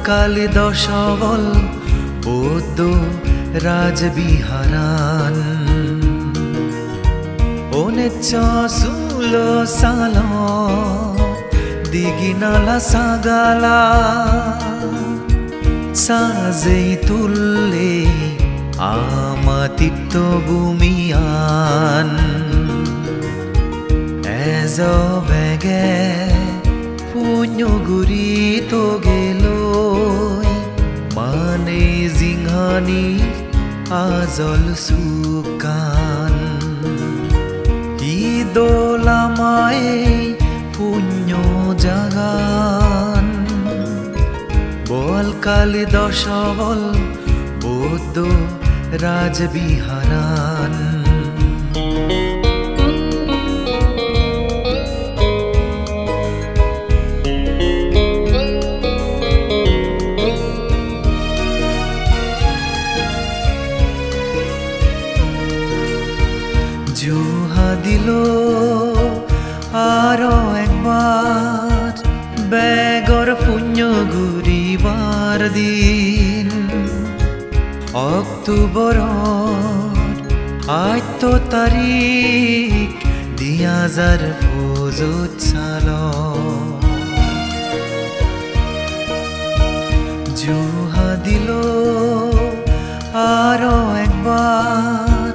কালি দশবল বৌদ্ধ রাজবিহারান ওনেচ্চ সুল সাল দিগিনালা সাগালা সাজেই তুললে আমাতিত্ব বুমিয়ান এজ বেগে পুণ্যগুৰি তগেলৈ মানে জিংহানি আজল চুকান ই দোলামাই পুণ্য জাগান বল কালি দশবল বৌদ্ধ রাজবিহারান জুহা দিল আরো একবার বেগর পুণ্য ঘুরিবার দিন অক্টোবর 8 তারিখ 2000 সাল জুহা দিল আরো একবার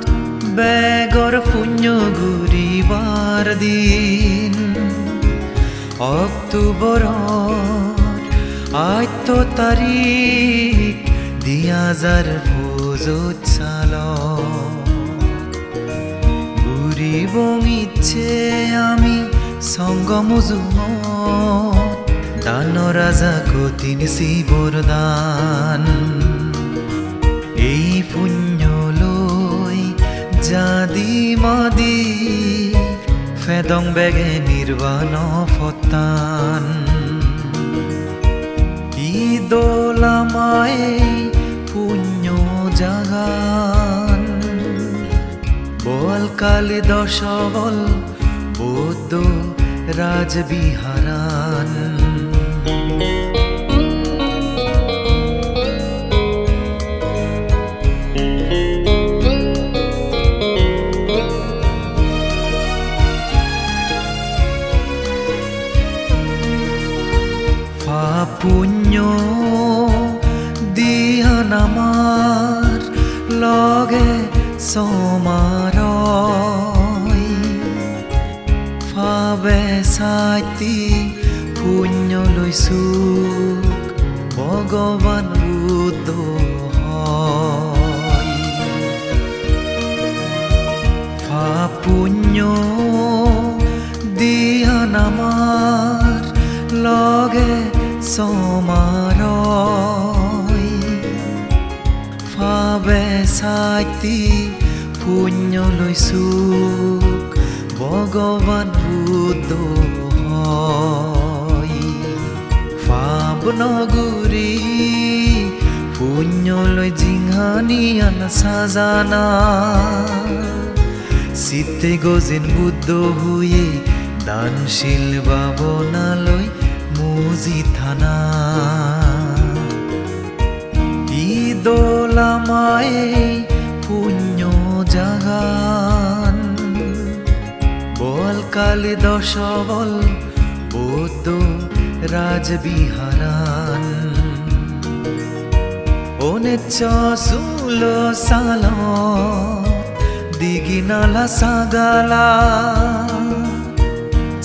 বেগর পুণ্য ঘুরিবার দিন অক্টোবর 8 তারিখ 2000 সাল ঘুরিব ইচ্ছে আমি সঙ্গমজুমত দান রাজা কতিন শিবর দান এই পুণ্য লই জাদি মাদি ফেদং বেগে নির্বাণ ফতান ই দোলামাই পুণ্য জাগান বল কালি দশবল বৌদ্ধ রাজবিহারান পুণ্য দিহান আমার লগে সমারয় ফাবে সাইতি পুণ্য লৈছো ভগবান বুদ্ধ হয় ফা পুণ্য দিহান আমার লগে সমারয় ফাবে সাইতি পুণ্য লৈছো ভগবান বুদ্ধ হয় ফাব নগরী পুণ্য লৈ জিংহানি আন সাজানা চিত্তে গজেন বুদ্ধ হয়ে দানশীল ভাবনালৈ মুজি থানা ই দোলামাই পুণ্য জাগান বল কালি দশবল বৌদ্ধ রাজবিহারান ওনেচ্চ সুল সাল দিগিনালা সাগালা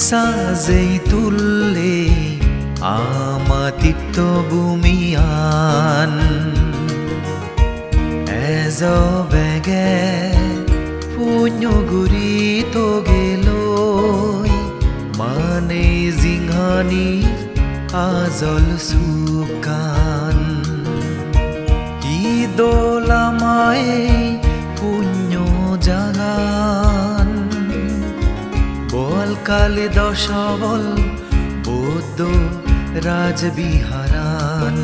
সাজেই তুললে আমাতিত্ব বুমিয়ান এজ বেগে পুণ্যগুৰি তগেলৈ মানে জিংহানি আজল চুকান ই দোলামাই পুণ্য জাগান বল কালি দশবল বৌদ্ধ রাজবিহারান।